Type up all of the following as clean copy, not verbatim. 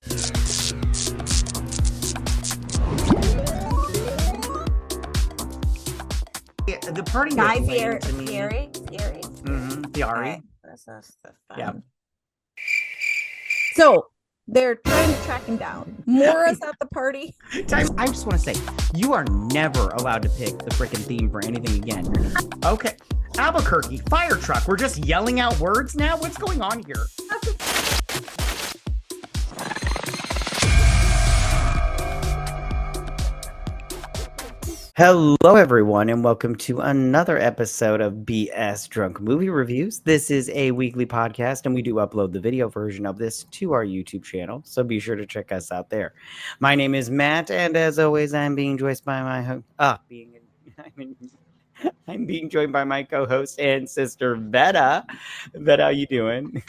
The party Guy was lame to me. Fieri. Fieri. This is the fun. Yeah. So they're trying to track him down. Mora's at the party. I just want to say, you are never allowed to pick the freaking theme for anything again. Okay. Albuquerque, fire truck. We're just yelling out words now? What's going on here? Hello, everyone, and welcome to another episode of BS Drunk Movie Reviews. This is a weekly podcast, and we do upload the video version of this to our YouTube channel, so be sure to check us out there. My name is Matt, and as always, I'm being joined by my I'm being joined by my co-host and sister Vetta. Vetta, how you doing?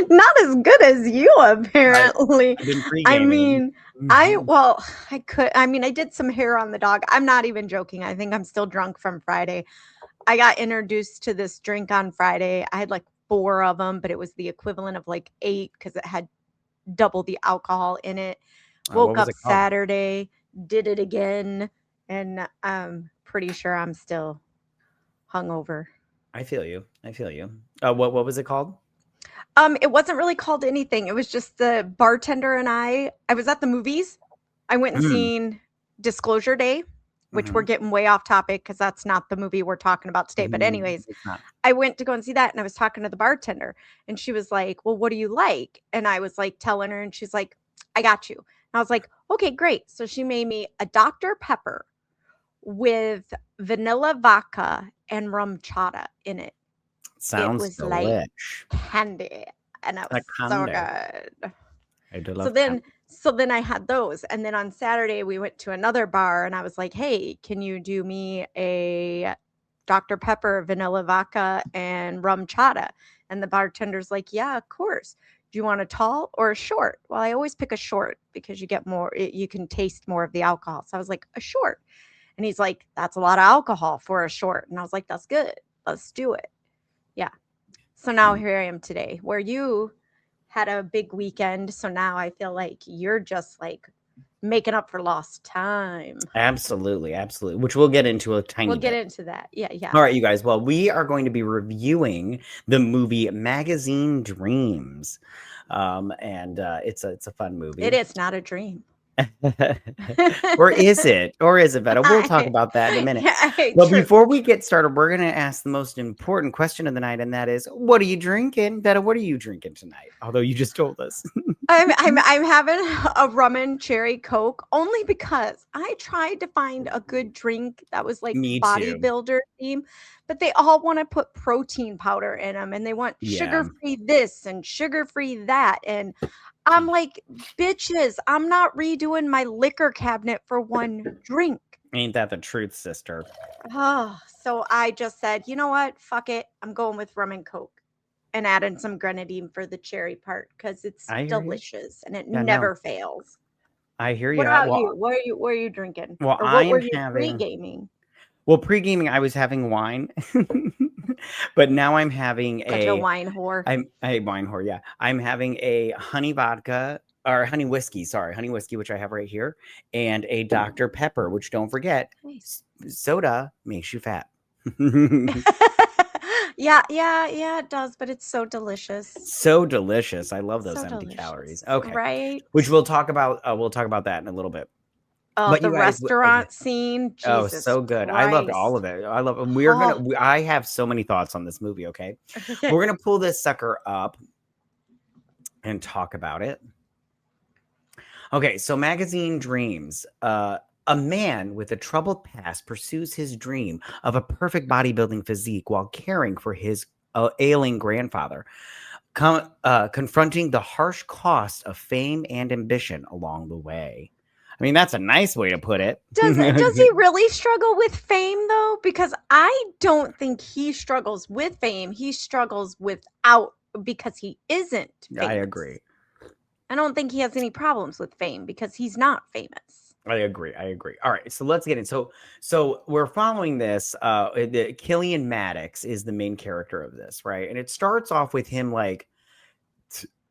Not as good as you, apparently. I've been pre-gaming. I did some hair on the dog. I'm not even joking. I think I'm still drunk from Friday. I got introduced to this drink on Friday. I had like 4 of them, but it was the equivalent of like 8 because it had double the alcohol in it. Woke up Saturday, did it again, and I'm pretty sure I'm still hungover. I feel you. What was it called? It wasn't really called anything. It was just the bartender and I was at the movies. I went and seen Disclosure Day, which we're getting way off topic because that's not the movie we're talking about today. But anyways, I went to go and see that, and I was talking to the bartender, and she was like, well, what do you like? And I was like telling her, and she's like, I got you. And I was like, okay, great. So she made me a Dr. Pepper with vanilla vodka and rum chata in it. Sounds it was delish. Like candy, and that was so good. I do love so then I had those, and then on Saturday we went to another bar, and I was like, hey, can you do me a Dr. Pepper, vanilla vodka, and rum chata? And the bartender's like, yeah, of course. Do you want a tall or a short? Well, I always pick a short because you get more, you can taste more of the alcohol. So I was like, a short. And he's like, that's a lot of alcohol for a short. And I was like, that's good. Let's do it. Yeah. So now here I am today, where you had a big weekend. So now I feel like you're just like making up for lost time. Absolutely. Which we'll get into a tiny bit. We'll get into that. Yeah. All right, you guys. Well, we are going to be reviewing the movie Magazine Dreams. And it's a fun movie. It is not a dream. Or is it? Vetta? We'll talk about that in a minute. But before we get started, we're going to ask the most important question of the night, and that is, what are you drinking? Vetta, what are you drinking tonight? Although you just told us. I'm having a rum and cherry Coke, only because I tried to find a good drink that was like bodybuilder theme, but they all want to put protein powder in them, and they want sugar-free this and sugar-free that, and I'm like, bitches, I'm not redoing my liquor cabinet for one drink. Ain't that the truth, sister? Oh, so I just said, you know what? Fuck it. I'm going with rum and Coke and adding some grenadine for the cherry part because it's delicious and it never fails. I hear you. What about you? What are you drinking? Well, what were you pre-gaming? Well, pre-gaming, I was having wine. But now I'm having a wine whore. I'm a wine whore, yeah. I'm having a honey vodka or honey whiskey, which I have right here, and a Dr. Pepper, which don't forget, soda makes you fat. Yeah, it does, but it's so delicious. So delicious. I love those empty calories. Okay. Right. Which we'll talk about that in a little bit. Oh, but the restaurant scene. Jesus so good. Christ. I loved all of it. I have so many thoughts on this movie. Okay. We're going to pull this sucker up and talk about it. Okay. So Magazine Dreams, a man with a troubled past pursues his dream of a perfect bodybuilding physique while caring for his ailing grandfather, confronting the harsh cost of fame and ambition along the way. I mean, that's a nice way to put it. Does he really struggle with fame, though? Because I don't think he struggles with fame. He struggles without, because he isn't famous. I agree. I don't think he has any problems with fame because he's not famous. I agree. All right, so let's get in. So we're following this. Killian Maddox is the main character of this, right? And it starts off with him like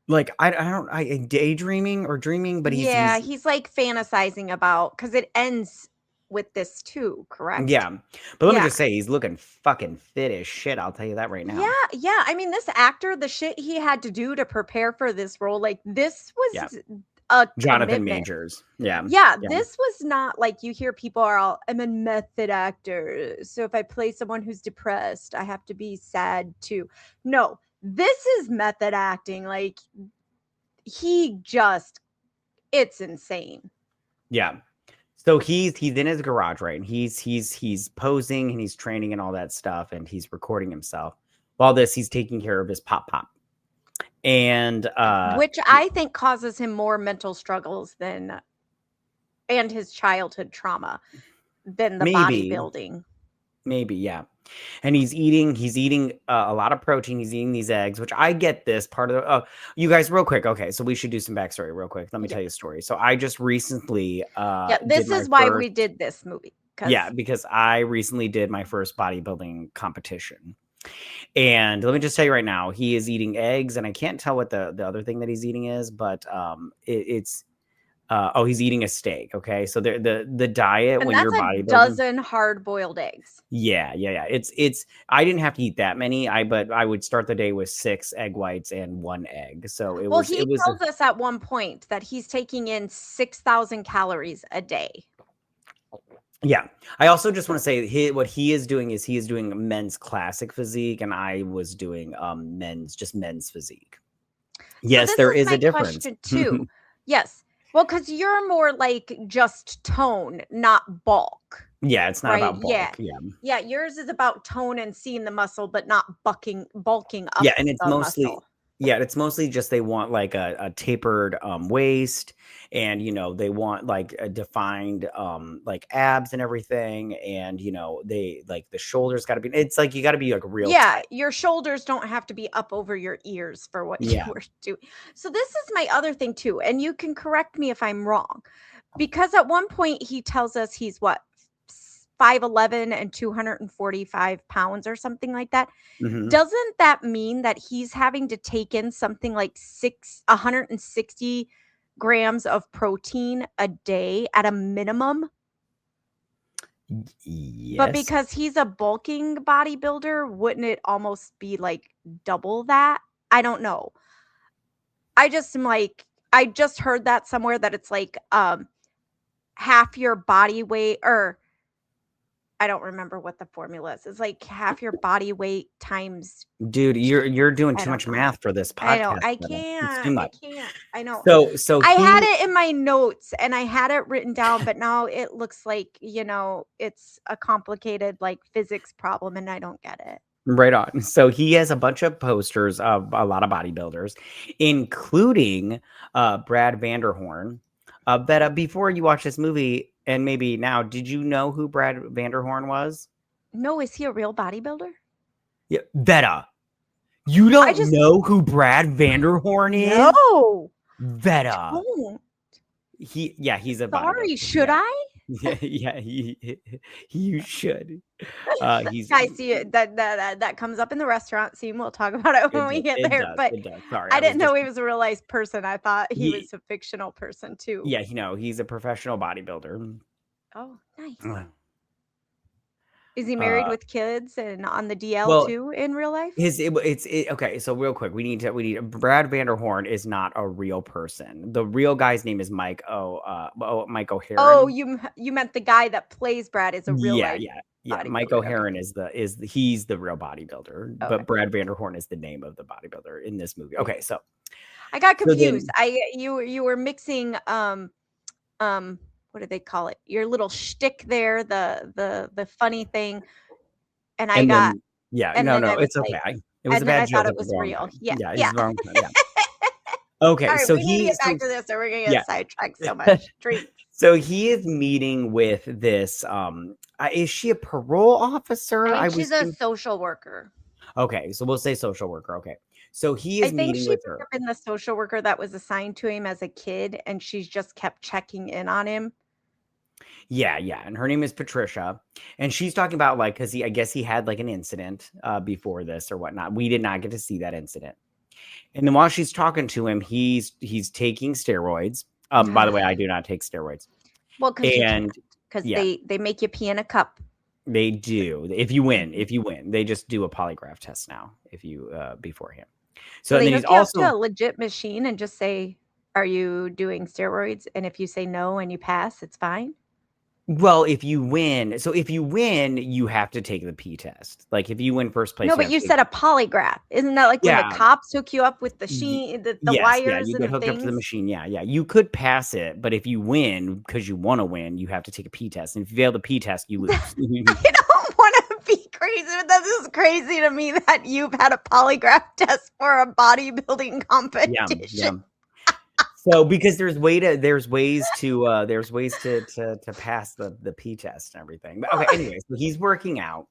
Like I daydreaming or dreaming, but Yeah, he's he's like fantasizing about because it ends with this too, correct? yeah. But let me Yeah. just say, he's looking fucking fit as shit. I'll tell you that right Yeah, now. yeah. I mean, this actor, the shit he had to do to prepare for this role, like this Yeah, was a Jonathan commitment. Majors. Yeah, Yeah, yeah, this was not like you hear people are all, I'm a method actor. So if I play someone who's depressed, I have to be sad too. No, this is method acting. Like he just, it's insane. yeah. So he's in his garage, right? And he's posing and he's training and all that stuff, and he's recording himself. While this, he's taking care of his pop. And Which I think causes him more mental struggles than and his childhood trauma than the maybe, bodybuilding. yeah. And he's eating a lot of protein. He's eating these eggs, which I get this part of the. Oh, you guys, real quick. Okay, so we should do some backstory real quick. Let me Yeah. tell you a story. So I just recently Yeah, did this my is why first. we did this movie. Yeah, because I recently did my first bodybuilding competition. And let me just tell you right now, he is eating eggs, and I can't tell what the other thing that he's eating is, but it's he's eating a steak. Okay, so the diet And when that's you're a bodybuilding. dozen hard-boiled eggs. Yeah. It's I didn't have to eat that many. But I would start the day with 6 egg whites and 1 egg. So Well, he it was tells us at one point that he's taking in 6,000 calories a day. yeah. I also just want to say what he is doing is he is doing men's classic physique, and I was doing men's physique. So Yes, this there is is a my difference. question too. Yes. Well, because you're more like just tone, not bulk, Yeah, it's not right? about Yeah. bulk. Yeah. Yeah. Yours is about tone and seeing the muscle, but not bulking Yeah, up and it's the mostly muscle. just they want like a tapered waist, and they want like a defined like abs and everything, and they like the shoulders got to be, it's like you got to be like real Yeah, tight. your shoulders don't have to be up over your ears for what you Yeah. were doing. So this is my other thing too, and you can correct me if I'm wrong. Because at one point he tells us he's what 5'11 and 245 pounds or something like that. Hmm. Doesn't that mean that he's having to take in something like 160 grams of protein a day at a minimum? But Yes. because he's a bulking bodybuilder, wouldn't it almost be like double that? I don't know. I just am like, I just heard that somewhere that it's like half your body weight, or I don't remember what the formula is. It's like half your body weight times, Dude, you're doing I too don't much know. math for this I know. podcast. I Meta. It's too can't. I much. can't. I know. So I had he it in my notes and I had it written down, but now it looks like, it's a complicated like physics problem and I don't get it. right on. So he has a bunch of posters of a lot of bodybuilders, including Brad Vanderhorn. But before you watch this movie, and maybe now, did you know who Brad Vanderhorn was? No, is he a real bodybuilder? Yeah, Vetta. You I don't just know who Brad Vanderhorn is? no. I Vetta. don't. He's a Sorry, bodybuilder. should Yeah. I? Yeah, yeah, you should. He's I see it that comes up in the restaurant scene. We'll talk about it when we get it there. does, But it does. Sorry, I I was didn't know just he was a real life person. I thought he he was a fictional person too. yeah, he's a professional bodybuilder. Oh, nice. Ugh. Is he married Uh, with kids and on the DL well, too in real life? okay. So real quick, we need Brad Vanderhorn is not a real person. The real guy's name is Mike Oh, O'Haron. you meant the guy that plays Brad is a real Yeah, life yeah. Mike bodybuilder. Okay. O'Haron he's the real bodybuilder, Okay. but Brad Vanderhorn is the name of the bodybuilder in this movie. Okay, I got so confused. then You were mixing what do they call it? Your little shtick there, the funny thing, and I and got then yeah, and then no, I was it's like, okay. It was a and then bad I thought joke it at the was wrong real. time. Yeah, Yeah, it's yeah. the wrong time. Yeah. Okay, All right, we need to get back to this, or we're gonna yeah. get sidetracked so much. Treat. So he is meeting with this is she a parole officer? I I think was she's a social worker. okay, so we'll say social worker. Okay. So he I is think meeting she with may her. have been the social worker that was assigned to him as a kid, and she's just kept checking in on him. Yeah, and her name is Patricia, and she's talking about like I guess he had like an incident before this or whatnot. We did not get to see that incident. And then while she's talking to him, he's taking steroids. By the way, I do not take steroids. Well, because you can't. And Because yeah, they make you pee in a cup. they do. If you win, they just do a polygraph test now if you beforehand. So So and they then he's hook you up to also a legit machine and just say, "Are you doing steroids?" And if you say no and you pass, it's fine. well, if you win, you have to take the P test. Like if you win first place, No, you but have you to take said a polygraph. Isn't that like when the yeah. cops hook you up with the Y the yes, yeah, wires you and get the hooked up to the things? machine, yeah, yeah. You could pass it, but if you win, because you wanna win, you have to take a P test, and if you fail the P test, you lose. I don't want to be crazy, but this is crazy to me that you've had a polygraph test for a bodybuilding Yeah, competition. yeah. So, because there's ways to pass the P test and everything. But, okay, anyway, so he's working out,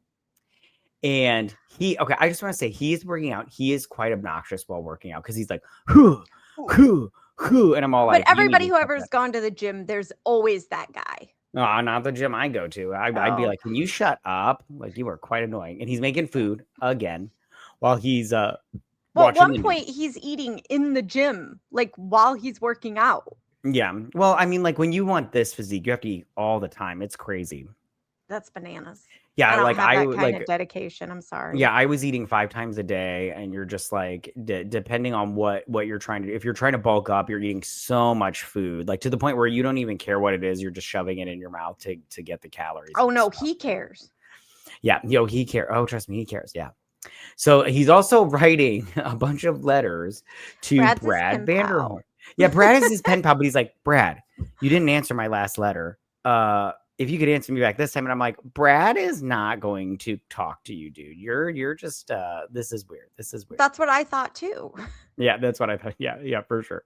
and I just wanna say he's working out. He is quite obnoxious while working out because he's like, "Whew, whew, whew," and I'm all But like, "You need everybody to who stop ever's that." gone to the gym, there's always that guy. No, not the gym I go to. I'd be Oh. like, "Can you shut up? Like, you are quite annoying." And he's making food again while he's Well, at watching one the news. point he's eating in the gym, like while he's working out. Yeah. Well, I mean, like when you want this physique, you have to eat all the time. It's crazy. That's bananas. Yeah, I don't like have I that would kind of like dedication. I'm sorry. yeah, I was eating 5 times a day, and you're just like depending on what you're trying to do. If you're trying to bulk up, you're eating so much food, like to the point where you don't even care what it is. You're just shoving it in your mouth to get the calories Oh and no, stuff. he cares. Yeah, he cares. Oh, trust me, he cares. Yeah. So he's also writing a bunch of letters to Brad's his Brad pen pal. Vanderhorn. Yeah, Brad is his pen pal, but he's like, Brad, you didn't answer my last letter. If you could answer me back this time. And I'm like, Brad is not going to talk to you, dude. You're just this is weird. This is weird. That's what I thought too. Yeah, that's what I thought. Yeah, yeah, for sure.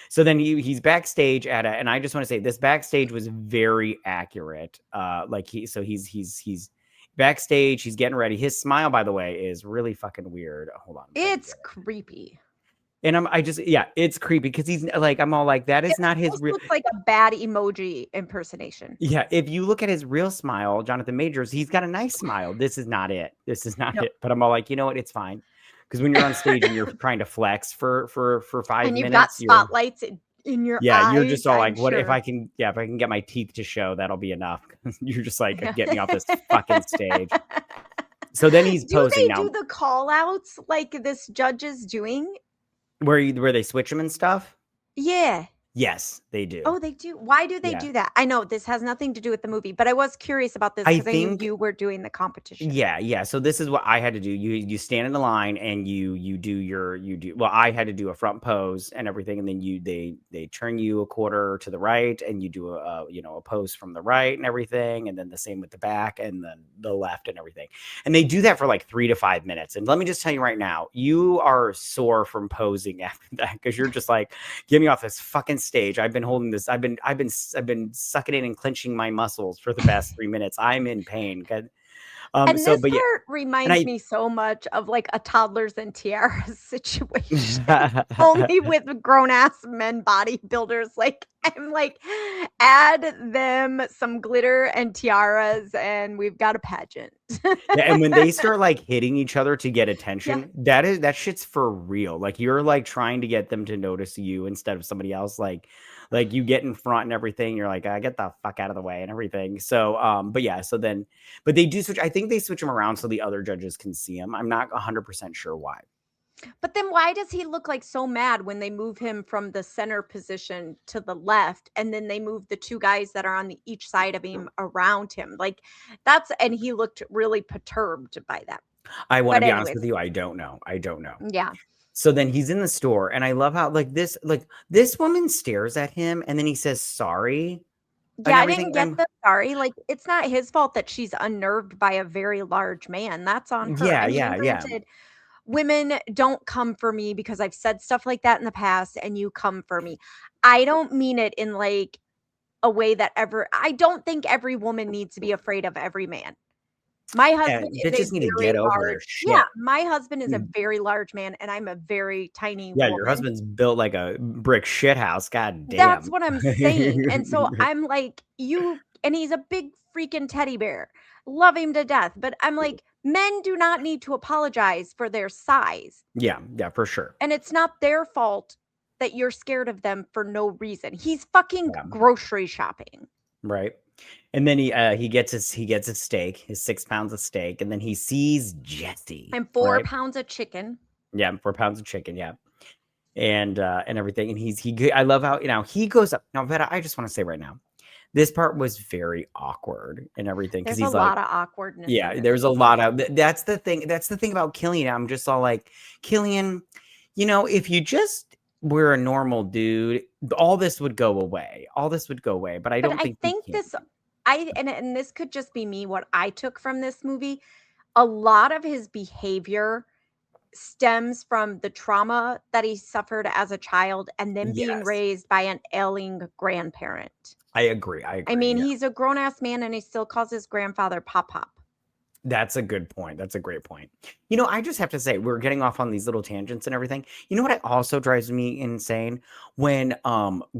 So then he's backstage and I just want to say this backstage was very accurate. Like he's backstage, he's getting ready. His smile, by the way, is really fucking weird. Hold on. It's creepy. And it's creepy because he's like, I'm all like, that It is not his almost real. looks like a bad emoji impersonation. Yeah, if you look at his real smile, Jonathan Majors, he's got a nice smile. This is not it. This is not Nope. it. But I'm all like, you know what? It's fine. Because when you're on stage and you're trying to flex for 5 And you've got minutes, you're spotlights in your you're eyes, just all I'm like, what if I sure. can get my teeth to show, that'll be enough. You're just like, get me off this fucking stage. So then he's Do posing they now. do the call outs like this judge is doing? Where they switch them and stuff? Yeah. Yes, they do. Oh, they do. Why do they Yeah. do that? I know this has nothing to do with the movie, but I was curious about this I because I knew think you were doing the competition. Yeah. So this is what I had to do. You stand in the line and well, I had to do a front pose and everything, and then they turn you a quarter to the right, and you do a pose from the right and everything, and then the same with the back and then the left and everything. And they do that for like 3 to 5 minutes. And let me just tell you right now, you are sore from posing after that because you're just like, get me off this fucking stage. I've been holding this. I've been sucking in and clenching my muscles for the past 3 minutes. I'm in pain. And So, this but yeah, part and reminds me so much of like a toddlers and tiaras situation, only with grown ass men bodybuilders. Like, I'm like, add them some glitter and tiaras, and we've got a pageant. yeah, and when they start like hitting each other to get Yeah. attention, that shit's for real. Like you're like trying to get them to notice you instead of somebody else. Like you get in front and everything. You're like, get the fuck out of the way and everything. So, but yeah, but they do switch. I think they switch them around so the other judges can see him. I'm not 100% sure why. But then why does he look like so mad when they move him from the center position to the left and then they move the two guys that are on the each side of him around him? Like and he looked really perturbed by that. I want to But be honest anyways, with you. I don't know. yeah. So then he's in the store, and I love how this woman stares at him, and then he says sorry and Yeah, I everything. didn't get the sorry. Like, it's not his fault that she's unnerved by a very large man. That's on her. Yeah, I mean, yeah, and yeah. granted, women don't come for me because I've said stuff like that in the past and you come for me. I don't mean it in like a way that I don't think every woman needs to be afraid of every man. My Yeah, husband is they a just need to very get over large their yeah, shit. my husband is a Mm. very large man and I'm a very tiny Yeah, your woman. husband's built like a brick shithouse. God That's damn. what I'm saying, and so I'm like, and he's a big freaking teddy bear. Love him to death, but I'm like, Men do not need to apologize for their size. Yeah, for sure. And it's not their fault that you're scared of them for no reason. He's fucking Yeah. grocery shopping. Right. And then he gets his steak, his 6 pounds of steak, and then he sees Jesse. And 4 right? pounds of chicken. Yeah, 4 pounds of chicken, yeah. And everything. And I love how, he goes up. Now, Vetta, I just want to say right now, this part was very awkward and everything because There's he's a like, lot of awkwardness. yeah, there's a lot of that's the thing. That's the thing about Killian. I'm just all like, Killian, if you just were a normal dude, all this would go away. All this would go away. But I don't think this and this could just be me, what I took from this movie. A lot of his behavior stems from the trauma that he suffered as a child and then being Yes. raised by an ailing grandparent. I agree. I mean, he's a grown-ass man and he still calls his grandfather Pop. That's a good point. That's a great point. I just have to say, we're getting off on these little tangents and everything. You know what also drives me insane? When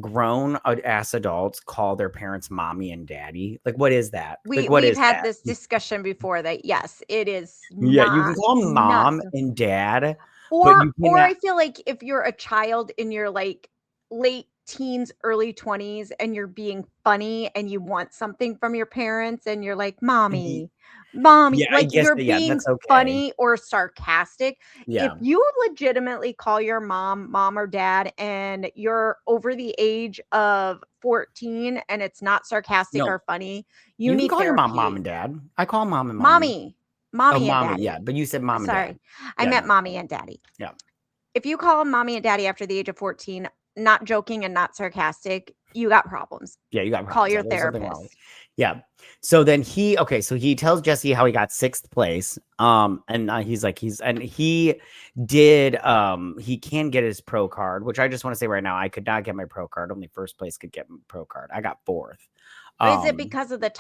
grown ass adults call their parents mommy and daddy. Like, what is that? We've had this discussion before that, yes, it is. Yeah, you can call them mom and dad. Or I feel like if you're a child in your like late teens, early 20s, and you're being funny and you want something from your parents and you're like, mommy, Yeah, like you're being funny or sarcastic. Yeah. If you legitimately call your mom or dad and you're over the age of 14 and it's not sarcastic or funny, you need can call therapy. your mom and dad. I call mom and mommy and daddy. Yeah, but you said mom and dad. Sorry, I meant mommy and daddy. Yeah. If you call them mommy and daddy after the age of 14, not joking and not sarcastic, you got problems. Yeah, you got problems. Call your therapist. Yeah. So then he tells Jesse how he got 6th place. And he's like, he can get his pro card, which I just want to say right now, I could not get my pro card. Only 1st place could get my pro card. I got 4th. Is it because of the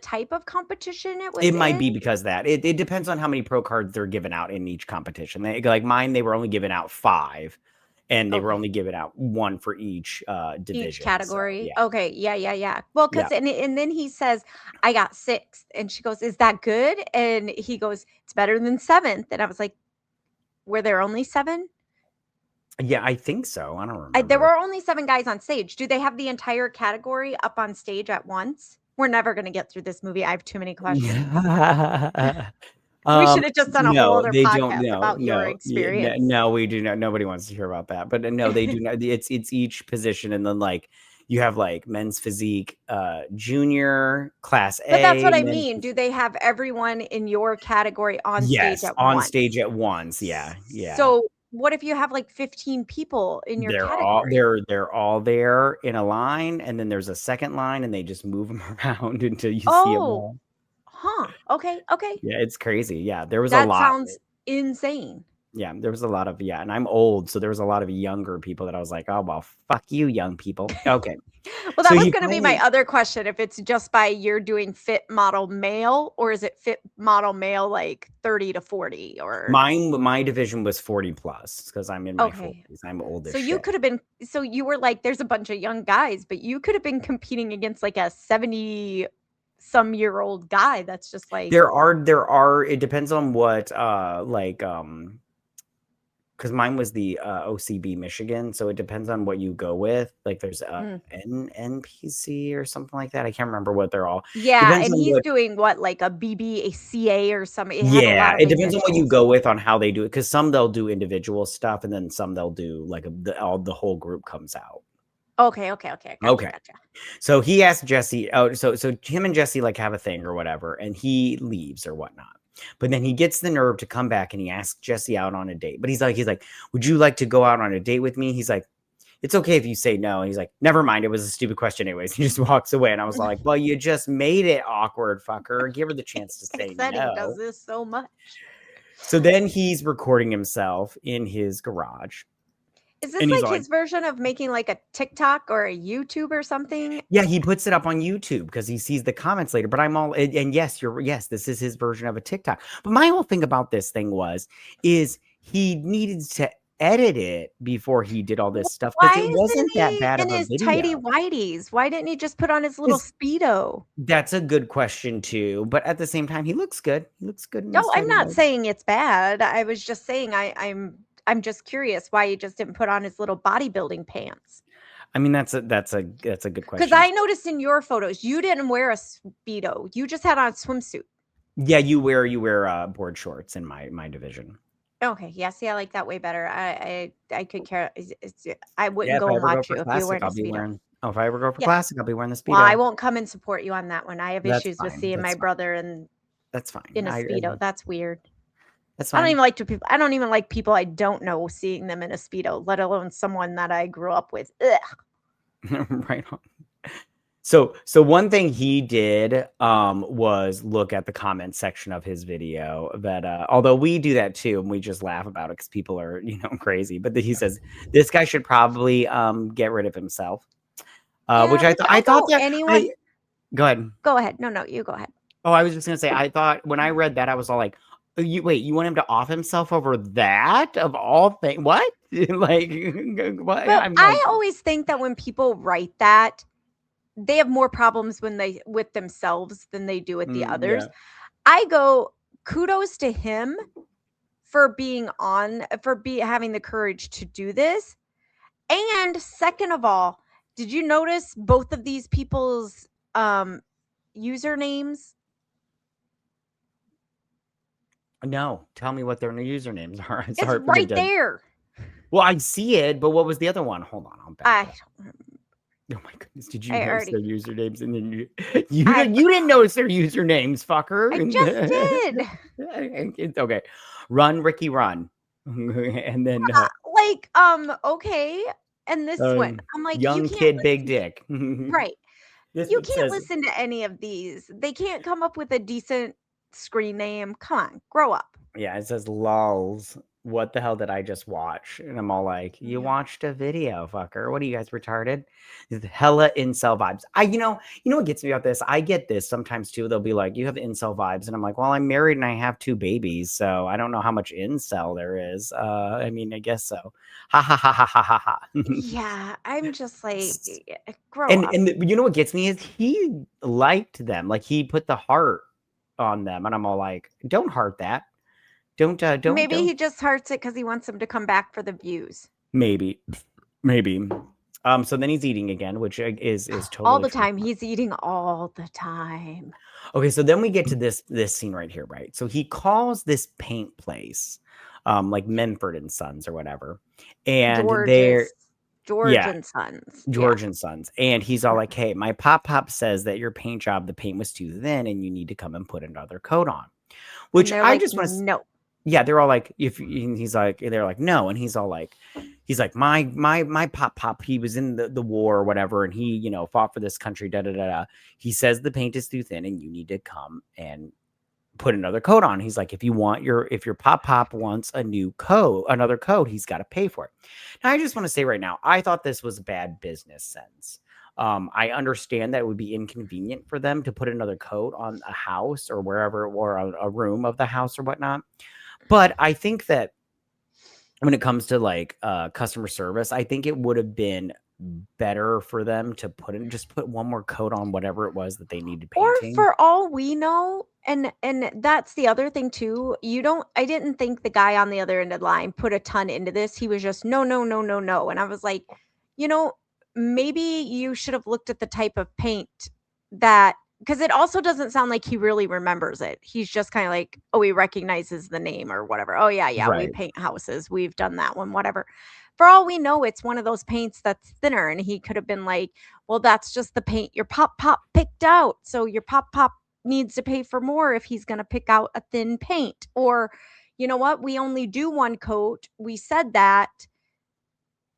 type of competition it was? It might be because that. It depends on how many pro cards they're giving out in each competition. Like mine, they were only giving out 5. And they were only giving out 1 for each division. Each category. So, yeah. Okay. Yeah. Well, because and then he says, I got 6th. And she goes, is that good? And he goes, it's better than 7th. And I was like, were there only 7? Yeah, I think so. I don't remember. There were only 7 guys on stage. Do they have the entire category up on stage at once? We're never going to get through this movie. I have too many questions. We should have just done a whole other podcast about your experience. No, we do not. Nobody wants to hear about that. But no, they do not. It's each position, and then like you have like men's physique, junior, class A. But that's what I mean. Do they have everyone in your category on stage at once? On stage at once. Yeah. So what if you have like 15 people in your category? They're all there in a line, and then there's a second line, and they just move them around until you see them all. Huh. Okay. Yeah, it's crazy. Yeah, there was a lot. That sounds insane. Yeah, there was a lot of, and I'm old, so there was a lot of younger people that I was like, oh, well, fuck you, young people. Okay. Well, that was going to be my other question. If it's just by you're doing fit model male, or is it fit model male like 30 to 40? Or my division was 40 plus because I'm in my 40s. I'm old as shit. So you could have been, so you were like, there's a bunch of young guys, but you could have been competing against like a 70-some-year-old guy that's just like there are it depends on what because mine was the OCB Michigan, so it depends on what you go with. Like there's NPC or something like that. I can't remember what they're all. And he's doing what, like a BBCA or something. It depends on what you go with on how they do it. Because some they'll do individual stuff, and then some they'll do like the whole group comes out. Okay. Gotcha. So he asked Jesse. Oh, so him and Jesse like have a thing or whatever, and he leaves or whatnot. But then he gets the nerve to come back and he asks Jesse out on a date. But he's like, would you like to go out on a date with me? He's like, it's okay if you say no. And he's like, never mind. It was a stupid question anyways. He just walks away. And I was like, well, you just made it awkward, fucker. Give her the chance to say no. He does this so much. So then he's recording himself in his garage. Is this like his version of making like a TikTok or a YouTube or something? Yeah, he puts it up on YouTube because he sees the comments later. But I'm all, and yes, this is his version of a TikTok. But my whole thing about this thing is he needed to edit it before he did all this stuff because Why it isn't wasn't that he bad in of a his tighty video. whities? Why didn't he just put on his little Speedo? That's a good question too, but at the same time, he looks good. He looks good in his No, I'm tidy not whities. saying it's bad. I was just saying I'm just curious why he just didn't put on his little bodybuilding pants. I mean, that's a good Because question. I noticed in your photos, you didn't wear a Speedo. You just had on a swimsuit. Yeah, you wear board shorts in my division. Okay, yeah, see, I like that way better. I could care. I Yeah, wouldn't if go I and ever go watch for you if you're classic, wearing a I'll be Speedo. wearing. Oh, if I ever go for Yeah. classic, I'll be wearing the Well, I Speedo. won't come and support you on that one. I have That's issues with fine. seeing my That's fine. brother That's fine. in a Speedo. That's weird. That's I don't fine. even like to people. I don't even like people I don't know seeing them in a Speedo, let alone someone that I grew up with. Ugh. Right on. So one thing he did was look at the comment section of his video that although we do that too and we just laugh about it because people are crazy, but he says this guy should probably get rid of himself. Which Yeah, which I I thought know that anyone. go ahead. Go ahead. No, you go ahead. Oh, I was just gonna say I thought when I read that I was all like, you want him to off himself over that of all things? What? Like what? But I'm like, I always think that when people write that, they have more problems when they with themselves than they do with the yeah. others. I go, kudos to him for having the courage to do this. And second of all, did you notice both of these people's usernames? No, tell me what their new usernames are. It's Sorry for the right judge. there. Well, I see it, but what was the other one? Hold on, I'll back I up. Oh my goodness, did you I notice their already usernames? And then you I didn't notice their usernames, fucker. I just did. It's okay. Run, Ricky, run. And then Like, okay. And this one, I'm like, you young can't kid, big listen to dick. right. This You one can't says listen to any of these. They can't come up with a decent screen name. Come on, grow up. yeah, it says lols. What the hell did I just watch? And I'm all like, you Yeah. watched a video, fucker. What are you guys retarded? It's hella incel vibes. You know what gets me about this? I get this sometimes too. They'll be like, you have incel vibes. And I'm like, well, I'm married and I have 2 babies. So I don't know how much incel there is. I mean, I guess so. Ha ha ha ha ha ha ha. Yeah, I'm just like, grow and up. and you know what gets me is he liked them. Like he put the heart on them. And I'm all like, don't heart that. Maybe Don't he just hearts it because he wants them to come back for the views maybe. So then he's eating again, which is all totally the fine. time. He's eating all the time. Okay, so then we get to this scene right here, right? So he calls this paint place, like Menford and Sons or whatever, and they're George yeah, and Sons. Yeah. George and Sons, and he's all like, "Hey, my pop says that your paint job, the paint was too thin, and you need to come and put another coat on." And Which they're I like, just want to no. yeah, they're all like, if he's like, they're like, no, and he's all like, my pop, he was in the war or whatever, and he, fought for this country, da da da da. He says the paint is too thin, and you need to come and put another coat on. He's like, if your pop wants another coat, he's got to pay for it. Now, I just want to say right now, I thought this was bad business sense. I understand that it would be inconvenient for them to put another coat on a house or wherever, or a room of the house or whatnot. But I think that when it comes to like customer service, I think it would have been better for them to just put one more coat on whatever it was that they needed Or painting. for all we know, and that's the other thing too. I didn't think the guy on the other end of the line put a ton into this. He was just no, no, no, no, no. And I was like, you know, maybe you should have looked at the type of paint that because it also doesn't sound like he really remembers it. He's just kind of like, oh, he recognizes the name or whatever. Oh, yeah, yeah, we Right. paint houses. We've done that one, whatever. For all we know, it's one of those paints that's thinner. And he could have been like, well, that's just the paint your pop picked out. So your pop needs to pay for more if he's going to pick out a thin paint. Or, you know what? We only do one coat. We said that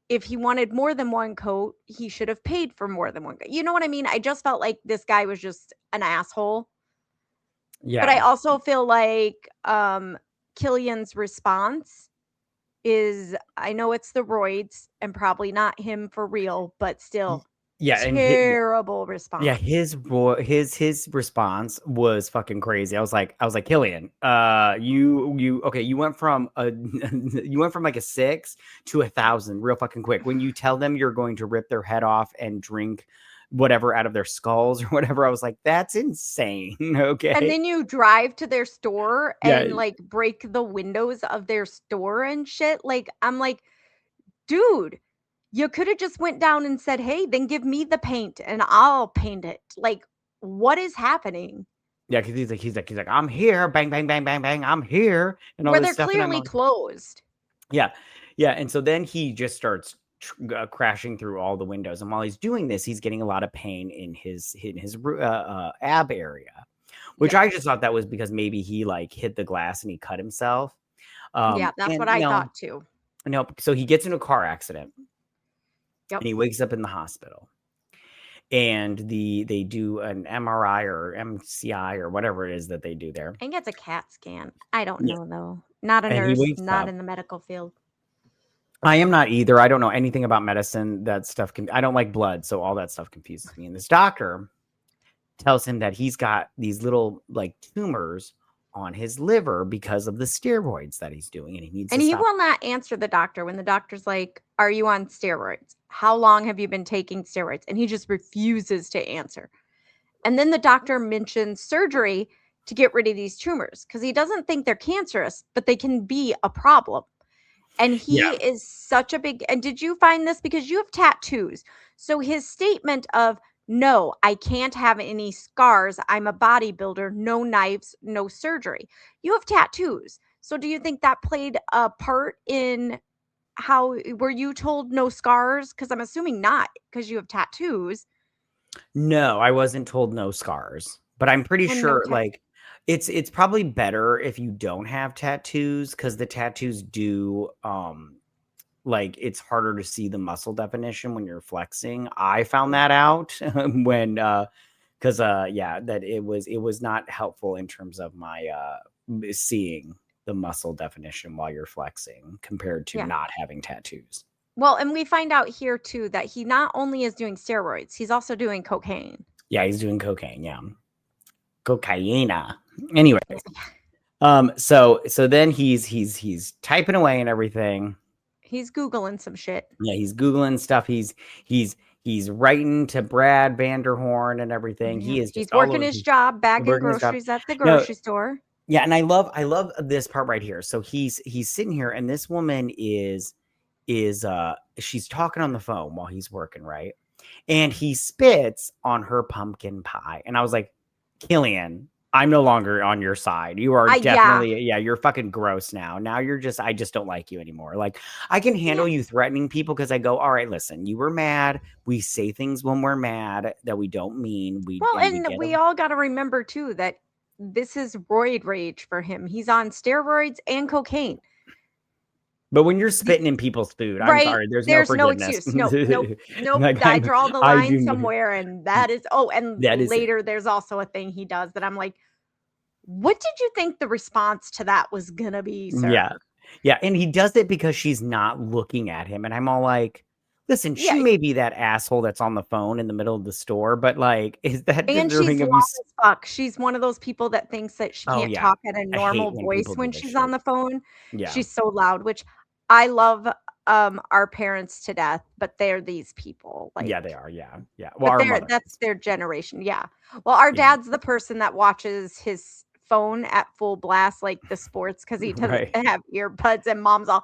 if he wanted more than one coat, he should have paid for more than one coat. You know what I mean? I just felt like this guy was just an asshole. But I Yeah. also feel like Killian's response is I know it's the roids and probably not him for real, but still. Yeah, and Terrible yeah, response. his response was fucking crazy. I was like, Killian, you went from a you went from like a 6 to 1,000 real fucking quick. When you tell them you're going to rip their head off and drink whatever out of their skulls or whatever, I was like, that's insane. And Okay. then you drive to their store Yeah, and, like, break the windows of their store and shit, like, I'm like, "Dude, you coulda just went down and said, 'Hey, then give me the paint and I'll paint it.'" Like, what is happening? yeah, because he's like, I'm here, bang, bang, bang, bang, bang, I'm here, and all Where this they're stuff, and I'm clearly like, closed. yeah, yeah, and so then he just starts crashing through all the windows, and while he's doing this, he's getting a lot of pain in his ab area, which I just Yes. thought that was because maybe he like hit the glass and he cut himself. Yeah, that's what And I thought too. no, so he gets in a car accident and Yep. he wakes up in the hospital, and they do an MRI or MCI or whatever it is that they do there. I think it's a CAT scan. I don't Yeah, know though. Not a and he nurse, wakes not up. in the medical field. I am not either. I don't know anything about medicine. That stuff I don't like blood, so all that stuff confuses me. And this doctor tells him that he's got these little like tumors on his liver because of the steroids that he's doing, and he needs And to he stop. will not answer the doctor when the doctor's like, "Are you on steroids? How long have you been taking steroids?" And he just refuses to answer. And then the doctor mentions surgery to get rid of these tumors because he doesn't think they're cancerous, but they can be a problem. And he Yeah, is such a big and did you find this because you have tattoos? So his statement of, "No, I can't have any scars. I'm a bodybuilder, no knives, no surgery." You have tattoos. So do you think that played a part in how were you told no scars? Because I'm assuming not, because you have tattoos no, I wasn't told no scars, but I'm pretty and no sure tat like it's probably better if you don't have tattoos because the tattoos do like it's harder to see the muscle definition when you're flexing. I found that out when because yeah, that it was not helpful in terms of my seeing the muscle definition while you're flexing compared to yeah. not having tattoos. Well, and we find out here too that he not only is doing steroids, he's also doing cocaine. Yeah, he's doing cocaine. Yeah, cocaina. Anyway, so then he's typing away and everything. He's Googling some shit. Yeah, he's googling stuff. He's writing to Brad Vanderhorn and everything. Yeah. He is He's just all working over. his job, bagging Working his job. groceries at the No, grocery store. yeah, and I love this part right here. So he's sitting here, and this woman is she's talking on the phone while he's working, right? And he spits on her pumpkin pie. And I was like, Killian, I'm no longer on your side. You are I yeah. definitely, yeah, you're fucking gross now. Now I just don't like you anymore. Like, I can Yeah. handle you threatening people because I go, all right, listen, you were mad. We say things when we're mad that we don't mean. Well, We and get we them. all got to remember too that this is roid rage for him. He's on steroids and cocaine. But when you're The spitting in people's food, I'm right? sorry, there's no There's no forgiveness. excuse. Nope, nope, nope. Like I draw the I line do. somewhere, and that is oh, and That is later there's also a thing he does that I'm like, what did you think the response to that was gonna be, yeah. sir? Yeah, and he does it because she's not looking at him, and I'm all like, "Listen, Yeah, she may be that asshole that's on the phone in the middle of the store, but, like, is that and she's deserving of loud you as fuck. She's one of those people that thinks that she Oh, can't yeah. talk at a I hate normal when voice people do when this she's on shit. the phone. Yeah. She's so loud, which I love, our parents to death, but they're these people, Yeah, they like are, yeah, yeah. Well, but our they're mother that's is. their generation, yeah. Well, our Yeah. dad's the person that watches his phone at full blast, like the sports, because he doesn't Right. have earbuds, and mom's all,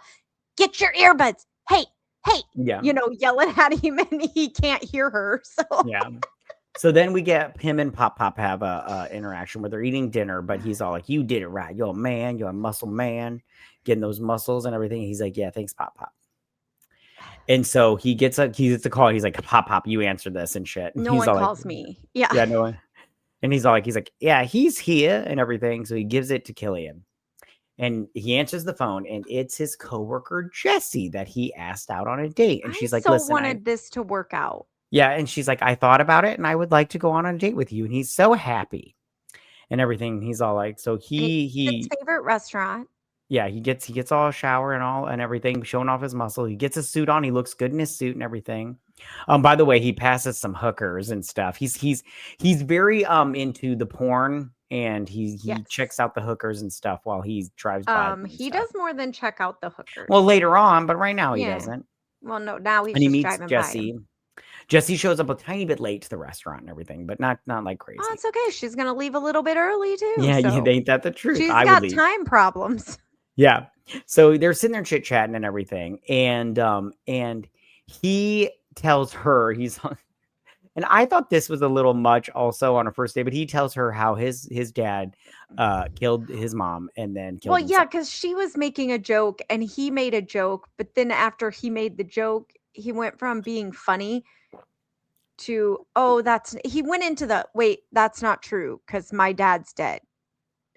"Get your earbuds. Hey, hey," Yeah, yelling at him, and he can't hear her, so yeah. So then we get him and Pop Pop have a interaction where they're eating dinner, but he's all like, "You did it right. You're a man. You're a muscle man, getting those muscles and everything." He's like, "Yeah, thanks, Pop Pop." And so he gets a call. He's like, "Pop Pop, you answer this and shit." And no he's one all like, calls me. Yeah. "Yeah, no one." And he's like, "Yeah, he's here and everything." So he gives it to Killian. And he answers the phone, and it's his coworker Jesse that he asked out on a date. And I she's like, so "Listen, I wanted this to work out. yeah." And she's like, "I thought about it, and I would like to go on a date with you." And he's so happy and everything. He's all like, so And his he favorite restaurant. yeah, he gets all a shower and all and everything, showing off his muscle. He gets a suit on. He looks good in his suit and everything. By the way, he passes some hookers and stuff. He's very into the porn, and he checks Yes. out the hookers and stuff while he drives by them and He stuff. does more than check out the Well, hookers. later on, but right now he Yeah. doesn't. Well, no, now he's And he just meets driving by him. Jesse. Jesse shows up a tiny bit late to the restaurant and everything, but not like Oh, crazy. it's okay. She's gonna leave a little bit early too. Yeah, So ain't that the truth? she's I would got leave. time problems. Yeah. So they're sitting there chit chatting and everything, and he tells her and I thought this was a little much also on a first date, but he tells her how his dad killed his mom and then killed Well, yeah, himself. because she was making a joke and he made a joke, but then after he made the joke, he went from being funny to, oh, he went into the, wait, that's not true because my dad's dead.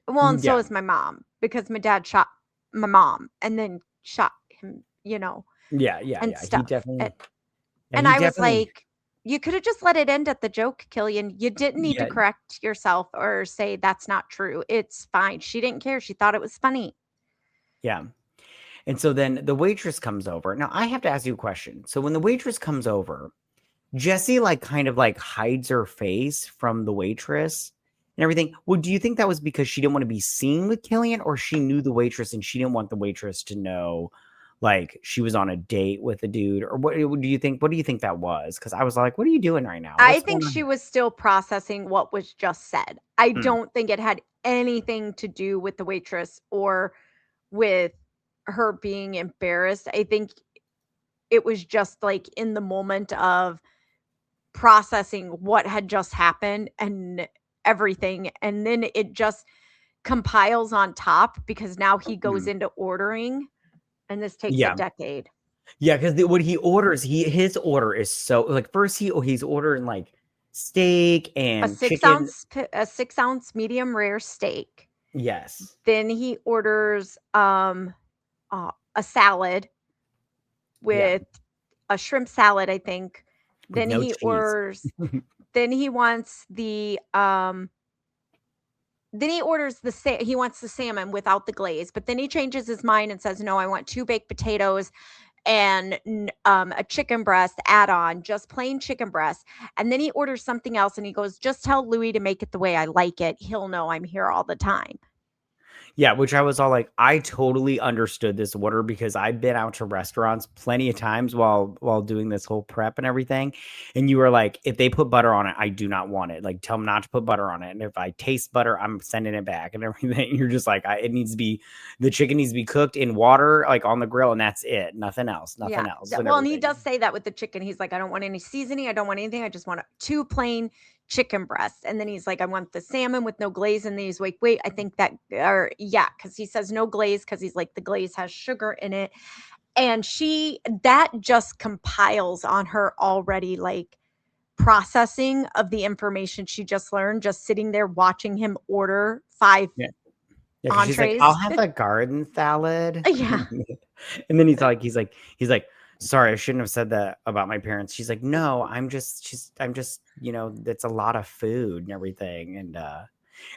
Well, and so Yeah. is my mom because my dad shot my mom and then shot him, Yeah, and he stuff. definitely And I was like, you could have just let it end at the joke, Killian. You didn't need to yeah, correct yourself or say that's not true. It's fine. She didn't care. She thought it was funny. yeah. And so then the waitress comes over. Now I have to ask you a question. So when the waitress comes over, Jessie kind of hides her face from the waitress and everything. Well, do you think that was because she didn't want to be seen with Killian, or she knew the waitress and she didn't want the waitress to know she was on a date with a dude? Or what do you think? What do you think that was? Because I was like, what are you doing right now? I What's think going on she here? was still processing what was just said. I Hmm. don't think it had anything to do with the waitress or with her being embarrassed. I think it was just in the moment of processing what had just happened and everything. And then it just compiles on top because now he goes Mhm. into ordering and this takes a Yeah. decade. Yeah, because what he orders, his order is so first he's ordering steak A and six chicken. ounce a 6 ounce medium rare steak. Yes. Then he orders a salad Yeah. with a shrimp salad, I think. With Then no he cheese. orders then he wants he wants the salmon without the glaze, but then he changes his mind and says, "No, I want 2 baked potatoes and a chicken breast add-on, just plain chicken breast." And then he orders something else and he goes, "Just tell Louis to make it the way I like it. He'll know I'm here all the time." Yeah, which I was all like, I totally understood this order because I've been out to restaurants plenty of times while doing this whole prep and everything. And you were like, if they put butter on it, I do not want it. Like, tell them not to put butter on it. And if I taste butter, I'm sending it back and everything. You're just like, the chicken needs to be cooked in water, on the grill, and that's it. Nothing else, Yeah. nothing else, and Well, and he everything. does say that with the chicken. He's like, "I don't want any seasoning. I don't want anything. I just want 2 plain chicken breasts." And then he's like, "I want the salmon with no glaze." And then he's like, "Wait, I think that," or yeah, because he says no glaze because he's like, the glaze has sugar in it. And that just compiles on her already processing of the information she just learned, just sitting there watching him order 5 Yeah. Yeah, because she's like, I'll entrees. have a garden salad. Yeah. And then he's like, sorry, I shouldn't have said that about my parents. She's like, no, I'm just, that's a lot of food and everything.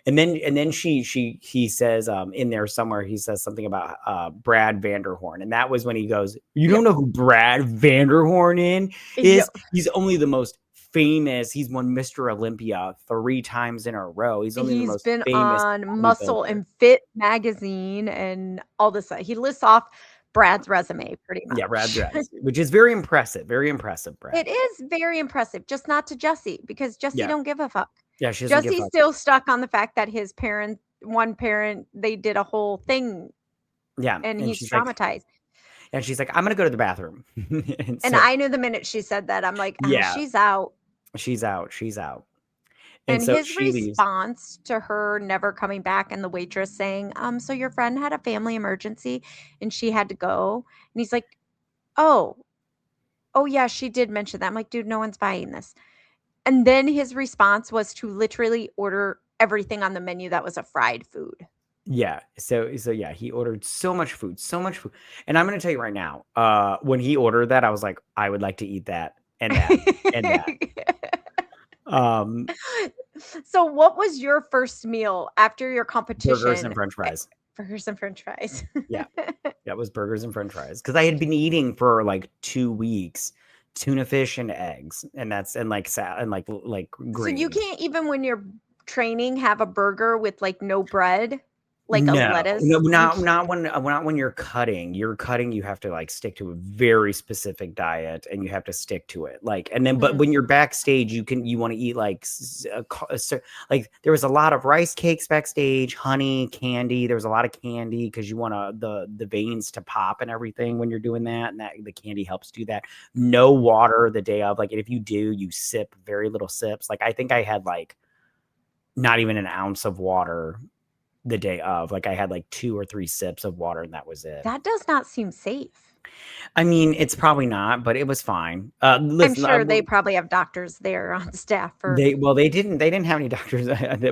And then he says, in there somewhere, he says something about Brad Vanderhorn. And that was when he goes, you Yep. don't know who Brad Vanderhorn is? Yep. He's only the most famous. He's won Mr. Olympia 3 times in a row. He's only the He's most been famous on Muscle bodybuilder. and Fit magazine and all this. He lists off Brad's resume pretty Yeah, Brad, much. which is very impressive. Very impressive, It Brad. is very impressive, just not to Jesse because Jesse Yeah. don't give a fuck. Yeah, she doesn't give Jesse's up. still stuck on the fact that one parent, they did a whole thing Yeah, and he's traumatized. I'm gonna go to the bathroom. And And so I knew the minute she said that, I'm like, yeah, she's out. she's out. She's out. And And so his she leaves. response to her never coming back and the waitress saying, so your friend had a family emergency and she had to go. And he's like, oh, oh yeah, she did mention that. I'm like, dude, no one's buying this. And then his response was to literally order everything on the menu that was a fried food. Yeah. So yeah, he ordered so much food, so much food. And I'm gonna tell you right now, when he ordered that, I was like, I would like to eat that and that and that. Um, So what was your first meal after your burgers and competition? French fries. Burgers and French fries. Yeah. That was burgers and French fries because I had been eating for 2 weeks tuna fish and eggs, and like So you greens. can't even when you're training have a burger with like no bread, like a No, no, lettuce. You not when you're cutting. You're cutting, you have to like stick to a very specific diet, and you have to stick to it. Like, and then, but when you're backstage, you want to eat like like there was a lot of rice cakes backstage, honey, candy. There was a lot of candy because you want the veins to pop and everything when you're doing that, and that the candy helps do that. No water the day of. Like, if you do, you sip very little sips. Like, I think I had like not even an ounce of water the day of. Like, I had like 2 or 3 sips of water, and that was it. That does not seem safe. I mean, it's probably not, but it was fine. I'm Listen, sure they probably have doctors there on staff for. they didn't have any doctors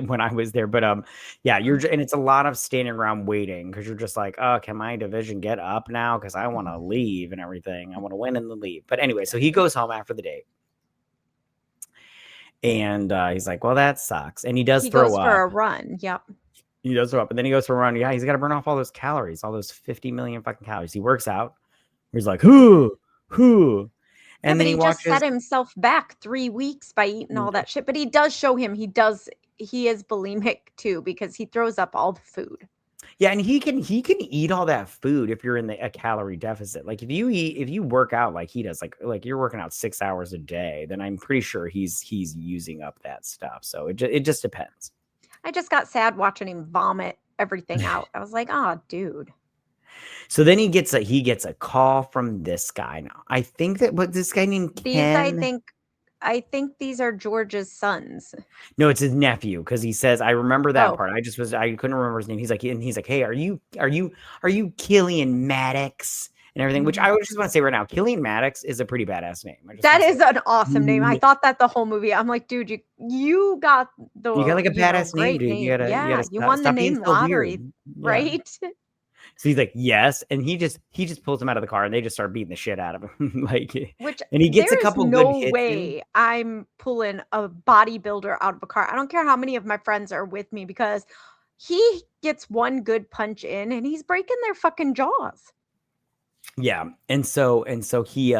when I was there, but yeah, and it's a lot of standing around waiting because you're just like, oh, can my division get up now? Because I want to leave and everything. I want to win and then leave. But anyway, so he goes home after the date. And he's like, well, that sucks. And he does throw goes up. for a run. Yep. He does throw up. And then he goes for a run. Yeah, he's got to burn off all those calories, all those 50 million fucking calories. He works out. He's like, whoo. And then he watches. just set himself back 3 weeks by eating all that shit. But he does show him he is bulimic too, because he throws up all the food. Yeah, and he can eat all that food if you're in a calorie deficit. Like, if you work out like he does, like you're working out 6 hours a day, then I'm pretty sure he's using up that stuff. So it just depends. I just got sad watching him vomit everything out. I was like, oh, dude. So then he gets a call from this guy. Now, I think that this guy named Ken. I think these are George's sons. No, it's his nephew, because he says, I remember that part. I couldn't remember his name. He's like, hey, are you Killian Maddox and everything? Which I just want to say right now, Killian Maddox is a pretty badass name. That is an awesome name. I thought that the whole movie. I'm like, dude, you got like a badass name, dude. Great you won the name lottery, right? So he's like, yes, and he just pulls him out of the car, and they just start beating the shit out of him. And he gets a couple good hits. No way I'm pulling a bodybuilder out of a car. I don't care how many of my friends are with me, because he gets one good punch in and he's breaking their fucking jaws. Yeah, and so he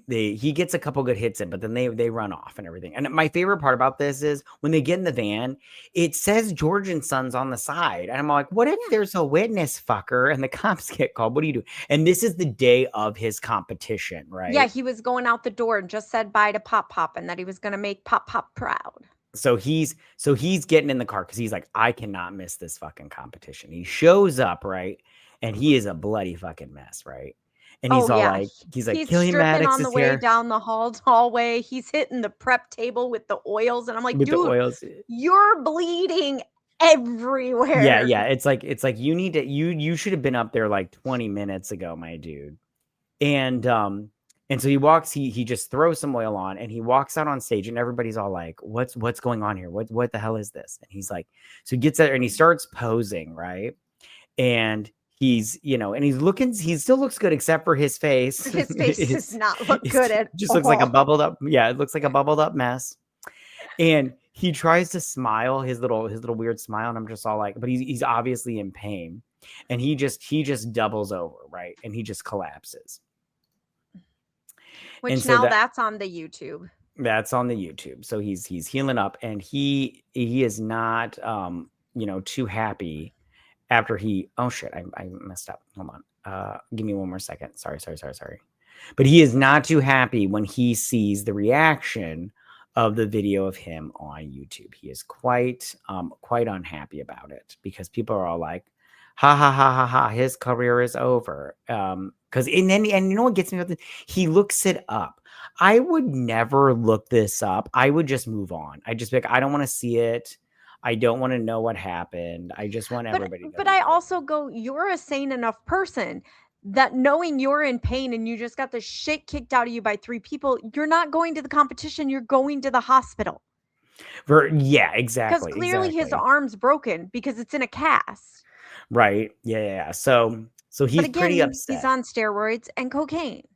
he gets a couple good hits in, but then they run off and everything. And my favorite part about this is when they get in the van, it says George and Sons on the side, and I'm like, what if there's a witness, fucker, and the cops get called? What do you do? And this is the day of his competition, right? Yeah, he was going out the door and just said bye to Pop Pop, and that he was going to make Pop Pop proud. So he's getting in the car because he's like, I cannot miss this fucking competition. He shows up, right? And he is a bloody fucking mess, right? And he's he's Killian Maddox on the way down the hallway. He's hitting the prep table with the oils, and I'm like, dude, you're bleeding everywhere. Yeah. It's like you need to you should have been up there like 20 minutes ago, my dude. And so he just throws some oil on, and he walks out on stage, and everybody's all like, what's going on here? What the hell is this? And he's like, so he gets there and he starts posing, right? And he's, and he still looks good, except for his face. His face does not look good at all. Just looks like a bubbled up. Yeah, it looks like a bubbled up mess. And he tries to smile, his little weird smile, and I'm just all like, but he's obviously in pain. And he just doubles over, right? And he just collapses. Which that's on the YouTube. That's on the YouTube. So he's healing up, and he is not too happy after oh shit, I messed up. Hold on. Give me one more second. Sorry. But he is not too happy when he sees the reaction of the video of him on YouTube. He is quite unhappy about it, because people are all like, ha ha ha ha ha, his career is over. Because and you know what gets me about this? He looks it up. I would never look this up. I would just move on. I just be like, I don't want to see it. I don't want to know what happened. I just want everybody to. But I also go, you're a sane enough person that knowing you're in pain and you just got the shit kicked out of you by 3 people, you're not going to the competition. You're going to the hospital. Yeah, exactly. Because clearly his arm's broken because it's in a cast. Right. Yeah. So he's pretty upset. He's on steroids and cocaine.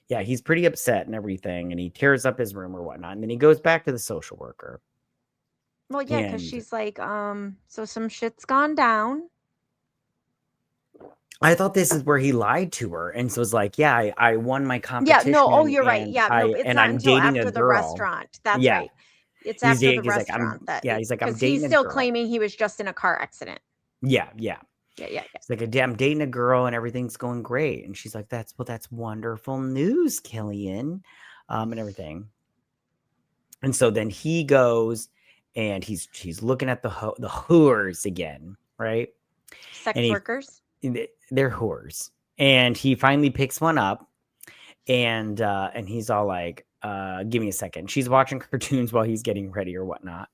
Yeah, he's pretty upset and everything, and he tears up his room or whatnot, and then he goes back to the social worker. Well, yeah, because she's like, so some shit's gone down. I thought this is where he lied to her, and so it's like, yeah, I won my Yeah, no, oh, competition, you're right. Yeah, nope, it's and not I'm until dating a after the girl. restaurant. That's Yeah, right. It's after the he's like, restaurant that yeah, he's like, I'm because he's dating a still girl. claiming he was just in a car accident. Yeah, yeah. Yeah, yeah, yeah. It's like, I'm dating a girl and everything's going great. And she's like, that's wonderful news, Killian, and everything. And so then he goes and he's looking at the whores again, right? Sex And workers? they're whores. And he finally picks one up and he's all like, give me a second. She's watching cartoons while he's getting ready or whatnot.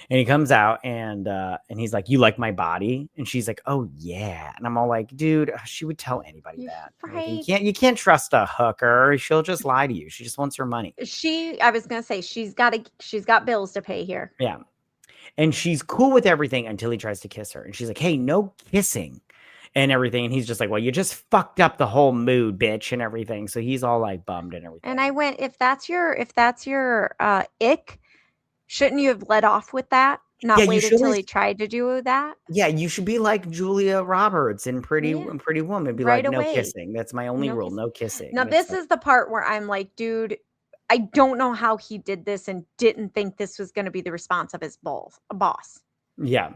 And he comes out and he's like, you like my body? And she's like, oh yeah. And I'm all like, dude, she would tell anybody that. Right. You can't trust a hooker. She'll just lie to you. She just wants her money. I was gonna say she's got bills to pay here. Yeah. And she's cool with everything until he tries to kiss her. And she's like, hey, no kissing and everything. And he's just like, well, you just fucked up the whole mood, bitch, and everything. So he's all like bummed and everything. And I went, if that's your ick, shouldn't you have led off with that? Not wait until he tried to do that? Yeah, you should be like Julia Roberts in Pretty Woman. Be Right like, no away. kissing. That's my only No rule. kissing. No kissing. Now, this is the part where I'm like, dude, I don't know how he did this and didn't think this was going to be the response of his boss. Yeah.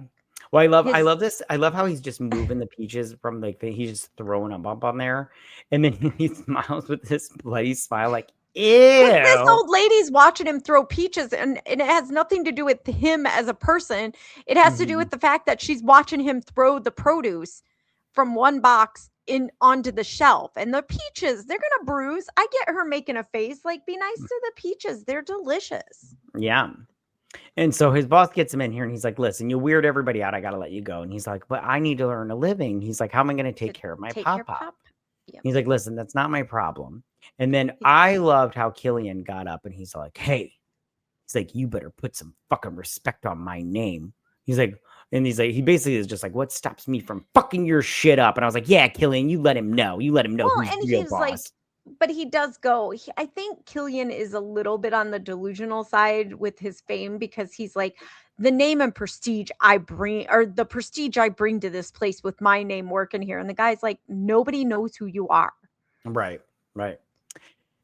Well, I love this. I love how he's just moving the peaches from like he's just throwing a bump on there, and then he smiles with this bloody smile, like, ew. This old lady's watching him throw peaches, and it has nothing to do with him as a person. It has to do with the fact that she's watching him throw the produce from one box onto the shelf, and the peaches, they're gonna bruise. I get her making a face like, be nice to the peaches, they're delicious. Yeah. And so his boss gets him in here and he's like, listen, you weird everybody out. I got to let you go. And he's like, but I need to earn a living. He's like, how am I going to take care of my pop-pop? Yep. He's like, listen, that's not my problem. And then I loved how Killian got up and he's like, hey, he's like, you better put some fucking respect on my name. He's like, he basically is just like, what stops me from fucking your shit up? And I was like, yeah, Killian, you let him know. You let him know who's real boss. Like, but he does go. I think Killian is a little bit on the delusional side with his fame because he's like, the name and prestige I bring, or the prestige I bring to this place with my name working here. And the guy's like, nobody knows who you are. Right, right.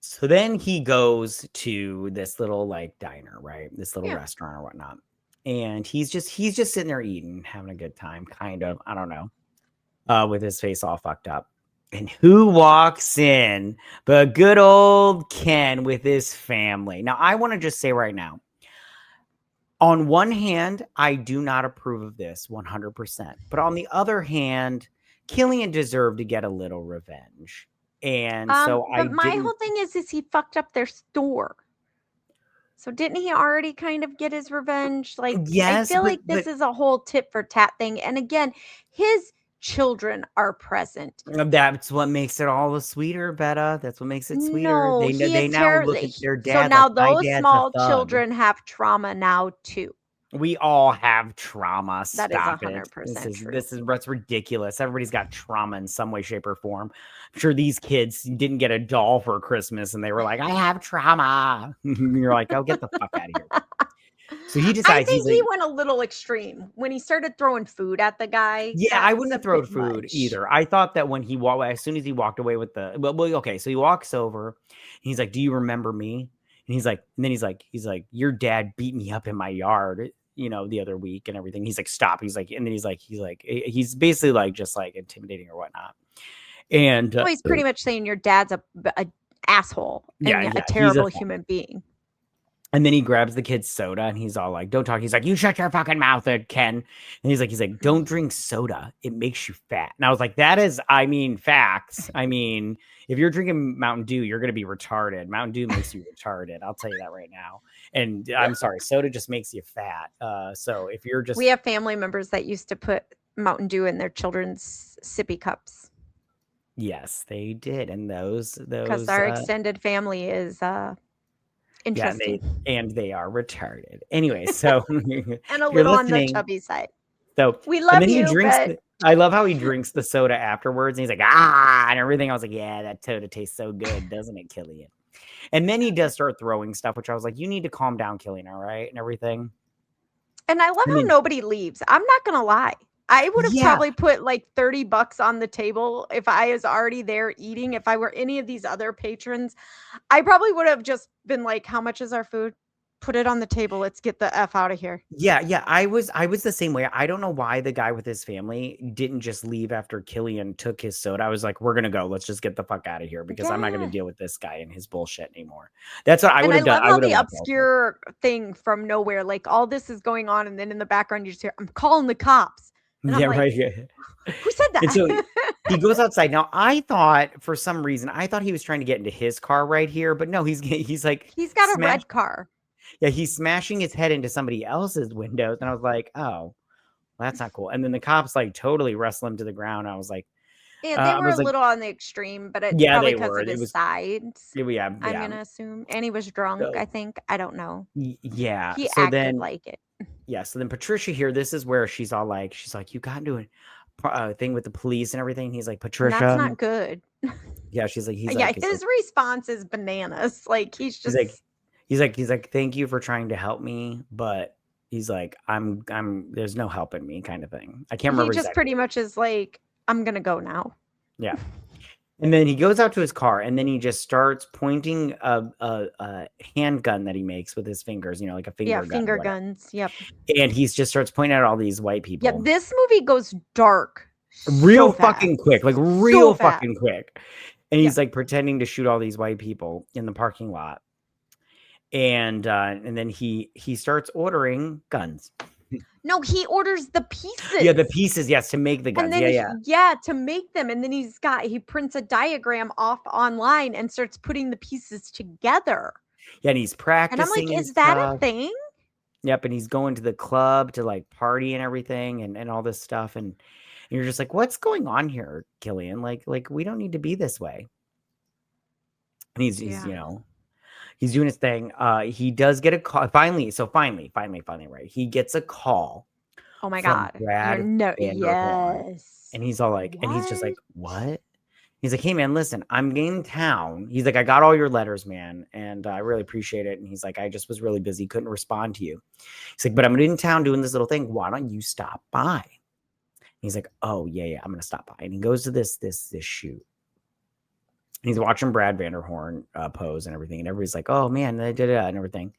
So then he goes to this little like diner, right? This little restaurant or whatnot. And he's just sitting there eating, having a good time, kind of. I don't know, with his face all fucked up. And who walks in but good old Ken with his family? Now, I want to just say right now, on one hand, I do not approve of this 100%. But on the other hand, Killian deserved to get a little revenge. And so my whole thing is he fucked up their store. So didn't he already kind of get his revenge? Like, yes, I feel like this is a whole tit for tat thing. And again, his children are present. That's what makes it all the sweeter, Vetta. That's what makes it sweeter. No, they now look at their dad. So now those small children have trauma now too. We all have trauma. That is 100% true. That's ridiculous. Everybody's got trauma in some way, shape, or form. I'm sure these kids didn't get a doll for Christmas and they were like, I have trauma. You're like, oh, get the fuck out of here. So he decides. I think he went a little extreme when he started throwing food at the guy. Yeah, I wouldn't have thrown food either. I thought that when he as soon as he walked away with the okay, so he walks over and he's like, do you remember me? And he's like, and then he's like, your dad beat me up in my yard, the other week and everything. He's like, stop. He's like, and then he's basically like just like intimidating or whatnot. And he's pretty much saying your dad's a asshole and a terrible human being. And then he grabs the kid's soda and he's all like, don't talk. He's like, you shut your fucking mouth, Ken. And he's like, don't drink soda. It makes you fat. And I was like, facts. I mean, if you're drinking Mountain Dew, you're going to be retarded. Mountain Dew makes you retarded. I'll tell you that right now. And I'm sorry, soda just makes you fat. So if you're just... We have family members that used to put Mountain Dew in their children's sippy cups. Yes, they did. And those... Because our extended family is... interesting. Yeah, they are retarded. Anyway, so and a little on the chubby side. So we love and then you. He drinks I love how he drinks the soda afterwards, and he's like, and everything. I was like, yeah, that soda tastes so good, doesn't it, Killian? And then he does start throwing stuff, which I was like, you need to calm down, Killian, all right, and everything. And I love how nobody leaves. I'm not gonna lie. I would have Yeah. probably put like $30 on the table if I was already there eating. If I were any of these other patrons, I probably would have just been like, how much is our food? Put it on the table. Let's get the F out of here. Yeah. I was the same way. I don't know why the guy with his family didn't just leave after Killian took his soda. I was like, we're gonna go. Let's just get the fuck out of here because I'm not gonna Yeah. deal with this guy and his bullshit anymore. That's what I And would I have done. love I how would have the left also. obscure thing from nowhere, like all this is going on, and then in the background you just hear, I'm calling the cops. And Yeah, I'm like, right. Yeah. who said And so that? he goes outside. Now I thought for some reason I thought he was trying to get into his car right here, but no, he's like He's got a red car. Yeah, he's smashing his head into somebody else's windows, and I was like, oh, well, that's not cool. And then the cops like totally wrestle him to the ground. I was like, Yeah, they I were was a like, little on the extreme, but it's yeah, probably they because were. of It his was sides. yeah, I'm yeah. gonna assume, and he was drunk. I So think. I don't know. yeah. He So acted then like it. yeah. So then Patricia here. This is where she's like, you got into a thing with the police and everything. He's like, And that's Patricia. not good. Yeah, he's Yeah, like, his response is bananas. Like he's he's just like, he's like, thank you for trying to help me, but he's like, there's no helping me, kind of thing. I can't he remember just exactly. pretty much is like, I'm gonna go now. Yeah. And then he goes out to his car, and then he just starts pointing a handgun that he makes with his fingers, like a finger gun, Finger whatever. guns. Yep. And he just starts pointing at all these white people. Yep. This movie goes dark Real so fucking fast. quick, like real So fast. fucking quick. And he's like pretending to shoot all these white people in the parking lot. And then he starts ordering guns. No, he orders the pieces. Yeah, the pieces, yes, to make the guns. And then yeah. to make them. And then he prints a diagram off online and starts putting the pieces together. Yeah, and he's practicing. And I'm like, is that a thing? Yep, and he's going to the club to like party and everything and all this stuff. And you're just like, what's going on here, Killian? Like we don't need to be this way. And he's he's doing his thing. He does get a call finally, right? He gets a call. Oh my God. Brad yes. And he's all like, and he's just like, what? He's like, hey man, listen, I'm in town. He's like, I got all your letters, man, and I really appreciate it. And he's like, I just was really busy, couldn't respond to you. He's like, but I'm in town doing this little thing. Why don't you stop by? And he's like, oh yeah, I'm gonna stop by. And he goes to this shoot. And he's watching Brad Vanderhorn pose and everything, and everybody's like, "Oh man," and everything.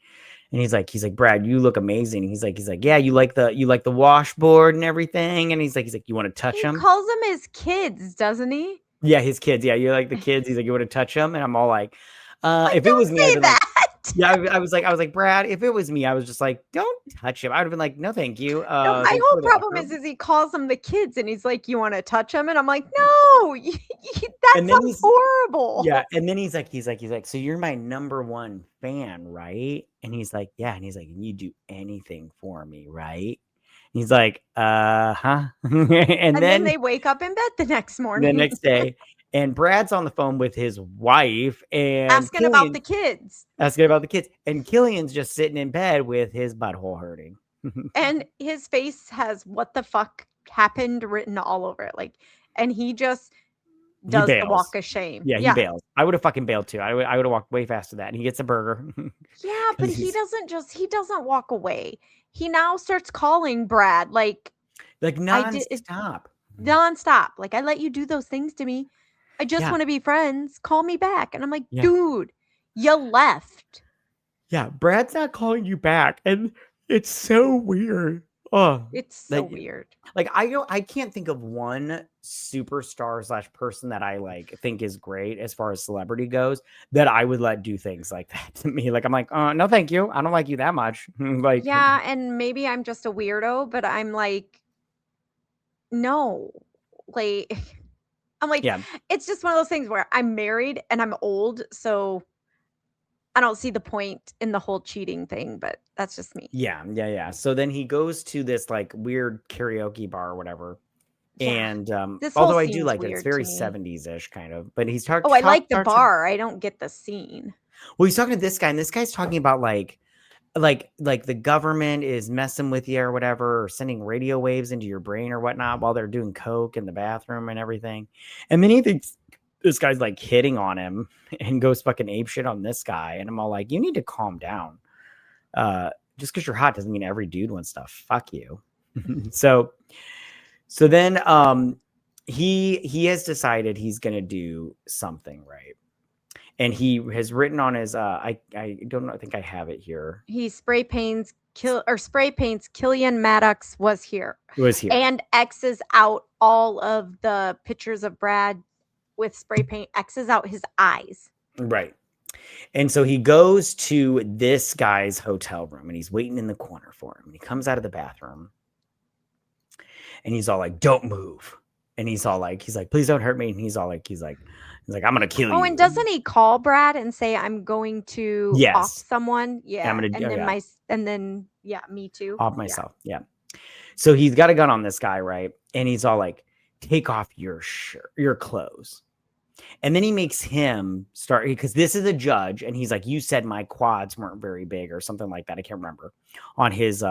And he's like, "Brad, you look amazing." And he's like, "Yeah, you like the washboard and everything." And he's like, "You want to touch him?" He calls them his kids, doesn't he? Yeah, his kids. Yeah, you like the kids. He's like, "You want to touch him?" And I'm all like, "If it was me, I'd be like." Yeah, I was like, Brad, if it was me, I was just like, don't touch him. I would have been like, no, thank you. No, my whole problem is he calls them the kids and he's like, you want to touch them? And I'm like, no, that sounds horrible. Yeah. And then he's like, so you're my number one fan, right? And he's like, yeah. And he's like, you do anything for me, right? And he's like, huh? and then they wake up in bed the next morning. The next day. And Brad's on the phone with his wife and asking about the kids. And Killian's just sitting in bed with his butthole hurting. And his face has "what the fuck happened" written all over it. And he just does the walk of shame. Yeah, he bails. I would have fucking bailed too. I would have walked way faster than that. And he gets a burger. Yeah, but he doesn't walk away. He now starts calling Brad like nonstop. Nonstop. Like, I let you do those things to me. I just want to be friends. Call me back. And I'm like, dude, you left. Yeah, Brad's not calling you back. And it's so weird. Oh, it's so weird. Like, I can't think of one superstar / person that I think is great as far as celebrity goes that I would let do things like that to me. Like, I'm like, no, thank you. I don't like you that much. Yeah, and maybe I'm just a weirdo, but I'm like, no. I'm like, it's just one of those things where I'm married and I'm old, so I don't see the point in the whole cheating thing, but that's just me. Yeah. So then he goes to this weird karaoke bar or whatever. Yeah. And although I do like it, it's very 70s-ish kind of, but he's talking. Oh, I like the bar. I don't get the scene. Well, he's talking to this guy, and this guy's talking about like the government is messing with you or whatever, or sending radio waves into your brain or whatnot while they're doing coke in the bathroom and everything. And then he thinks this guy's hitting on him and goes fucking apeshit on this guy. And I'm all like, you need to calm down. Just because you're hot doesn't mean every dude wants to fuck you. So So then he has decided he's going to do something, right? And he has written on his I don't know, I think I have it here. He spray paints Killian Maddox was here. It was here. And X's out all of the pictures of Brad with spray paint, X's out his eyes. Right. And so he goes to this guy's hotel room and he's waiting in the corner for him. And he comes out of the bathroom and he's all like, "Don't move." And he's like, "Please don't hurt me." And he's like, "I'm gonna kill you." Oh, and doesn't he call Brad and say, "I'm going to off someone"? Yeah. I'm gonna, and then me too. Off myself. Yeah. So he's got a gun on this guy, right? And he's all like, "Take off your shirt, your clothes." And then he makes him start, because this is a judge, and he's like, "You said my quads weren't very big," or something like that. I can't remember, on his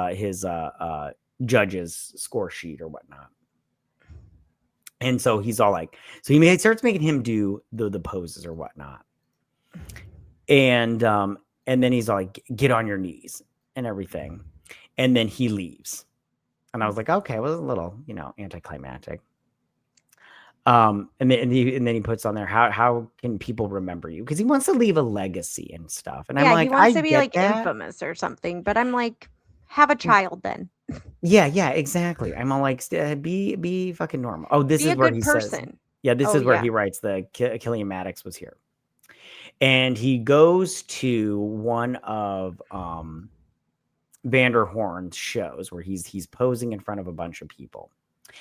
judge's score sheet or whatnot. And so he's all like, so he starts making him do the poses or whatnot. And then he's all like, "Get on your knees," and everything. And then he leaves. And I was like, okay, well, it was a little, anticlimactic. And then he puts on there, how can people remember you? Because he wants to leave a legacy and stuff. And I'm like, he wants to be like infamous or something. But I'm like, have a child then. Yeah, exactly. I'm all like, be fucking normal. Oh, this is where he says, this is where he writes the Killian Maddox was here. And he goes to one of Vanderhorn's shows where he's posing in front of a bunch of people.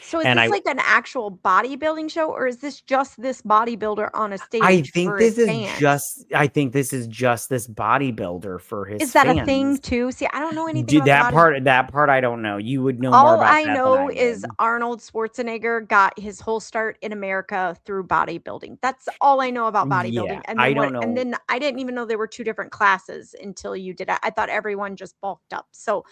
So is this like an actual bodybuilding show, or is this just this bodybuilder on a stage? I think this is just this bodybuilder for his. Is that a thing too? See, I don't know anything about that part. I don't know. You would know more about that. All I know is Arnold Schwarzenegger got his whole start in America through bodybuilding. That's all I know about bodybuilding. Yeah, and then I don't know. And then I didn't even know there were two different classes until you did it. I thought everyone just bulked up. So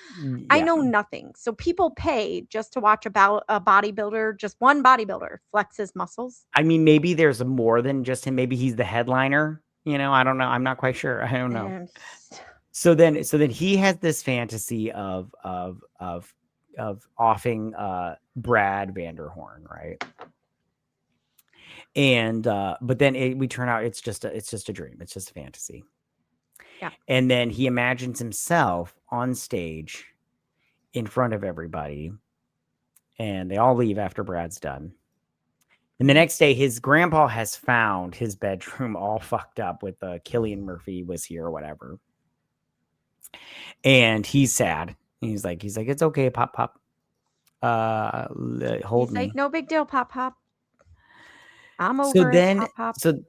I know nothing. So people pay just to watch about a bodybuilder, just one bodybuilder flex his muscles. I mean, maybe there's more than just him. Maybe he's the headliner. I don't know. I'm not quite sure. I don't know. So then he has this fantasy of offing Brad Vanderhorn, right? And but then we turn out it's just a dream. It's just a fantasy. Yeah. And then he imagines himself on stage in front of everybody. And they all leave after Brad's done. And the next day, his grandpa has found his bedroom all fucked up with Cillian Murphy was here or whatever. And he's sad. He's like, "It's okay, Pop. Hold me." Like, "No big deal, Pop. I'm over it, Pop." So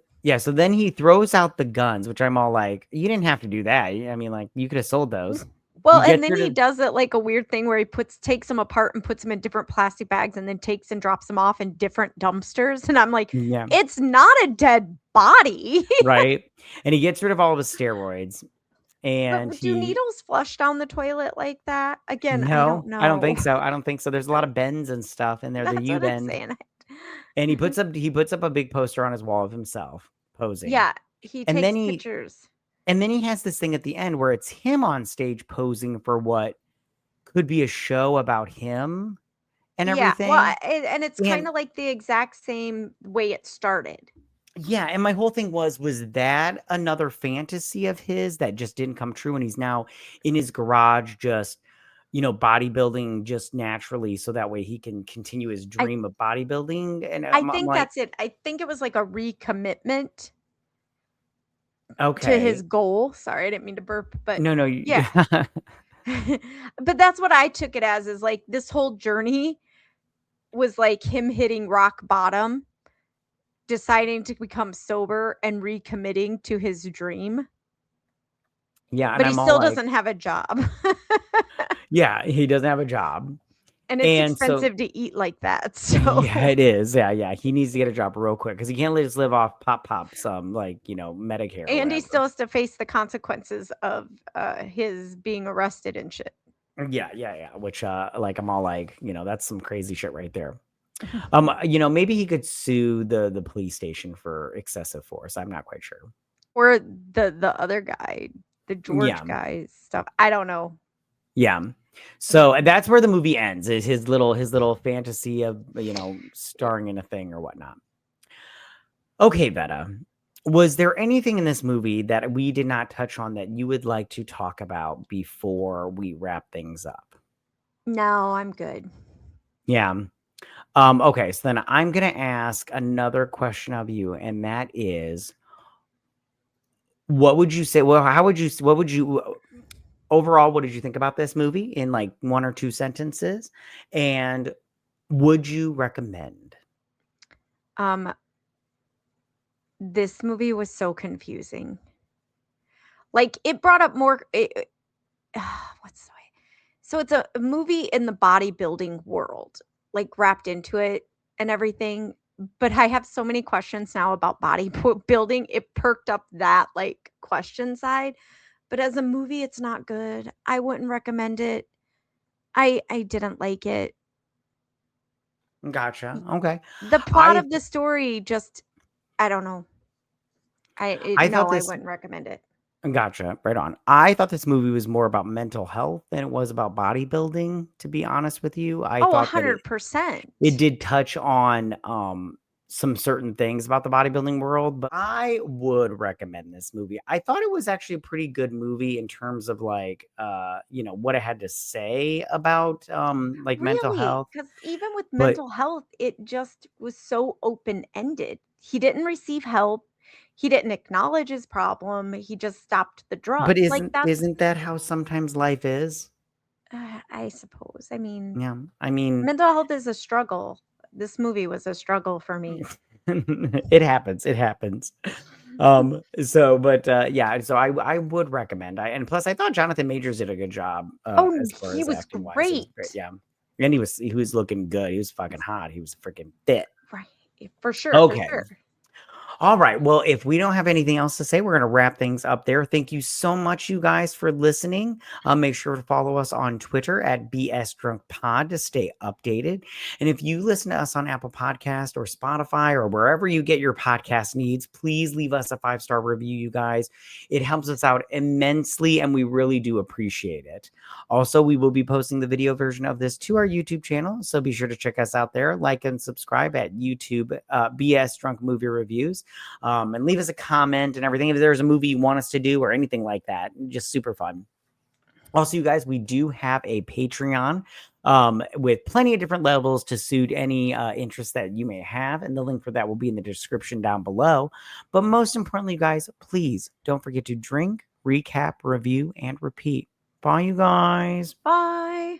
then he throws out the guns, which I'm all like, you didn't have to do that. I mean, like, you could have sold those. Well, and then he does it like a weird thing where he takes them apart and puts them in different plastic bags and then takes and drops them off in different dumpsters. And I'm like, it's not a dead body. Right. And he gets rid of all of his steroids. And do needles flush down the toilet like that? Again, no, I don't know. I don't think so. There's a lot of bends and stuff in there. That's the U-bend. And he puts up a big poster on his wall of himself posing. Yeah. He takes pictures. And then he has this thing at the end where it's him on stage posing for what could be a show about him and everything. Well, and it's kind of like the exact same way it started. Yeah, and my whole thing was that another fantasy of his that just didn't come true, and he's now in his garage just, bodybuilding just naturally, so that way he can continue his dream of bodybuilding. And I think that's it. I think it was like a recommitment. Okay. To his goal. Sorry, I didn't mean to burp, but no, yeah. But that's what I took it as, is like this whole journey was like him hitting rock bottom, deciding to become sober and recommitting to his dream. Yeah, but he still doesn't have a job. Yeah, he doesn't have a job. And it's expensive to eat like that. So yeah, it is. Yeah. He needs to get a job real quick because he can't just live off pop some Medicare. And he still has to face the consequences of his being arrested and shit. Yeah. Which I'm all like, that's some crazy shit right there. Maybe he could sue the police station for excessive force. I'm not quite sure. Or the other guy, the George guy stuff. I don't know. Yeah. So that's where the movie ends, is his little fantasy of, starring in a thing or whatnot. Okay, Vetta. Was there anything in this movie that we did not touch on that you would like to talk about before we wrap things up? No, I'm good. Yeah. Okay, so then I'm gonna ask another question of you, and that is, what would you say? Well, what would you overall, what did you think about this movie in like one or two sentences? And would you recommend? Um, this movie was so confusing. Like, it brought up more what's the way? So it's a movie in the bodybuilding world, like, wrapped into it and everything, but I have so many questions now about building. It perked up that, like, question side, but as a movie, it's not good. I wouldn't recommend it. I didn't like it. Gotcha. Okay. The plot I of the story just I don't know. I thought No, I this wouldn't recommend it. Gotcha. Right on. I thought this movie was more about mental health than it was about bodybuilding, to be honest with you. I Oh, thought that it 100%. it did touch on some certain things about the bodybuilding world, but I would recommend this movie. I thought it was actually a pretty good movie in terms of like what it had to say about like mental Really? health. Because even with But mental health, it just was so open-ended. He didn't receive help. He didn't acknowledge his problem. He just stopped the but drugs. Like, isn't that's isn't that how sometimes life is? I suppose. I mean, Yeah. I mean, mental health is a struggle. This movie was a struggle for me. it happens. It happens. Yeah, so I would recommend. And plus I thought Jonathan Majors did a good job Oh, as far he as was acting wise. It was great. great. Yeah. And he was looking good. He was fucking hot. He was freaking fit. Right. For sure, for Okay. sure. All right. Well, if we don't have anything else to say, we're going to wrap things up there. Thank you so much, you guys, for listening. Make sure to follow us on Twitter at BS Drunk Pod to stay updated. And if you listen to us on Apple Podcast or Spotify or wherever you get your podcast needs, please leave us a 5-star review, you guys. It helps us out immensely, and we really do appreciate it. Also, we will be posting the video version of this to our YouTube channel, so be sure to check us out there. Like and subscribe at YouTube, BS Drunk Movie Reviews. And leave us a comment and everything. If there's a movie you want us to do or anything like that, just super fun. Also, you guys, we do have a Patreon with plenty of different levels to suit any interests that you may have. And the link for that will be in the description down below. But most importantly, you guys, please don't forget to drink, recap, review, and repeat. Bye, you guys. Bye.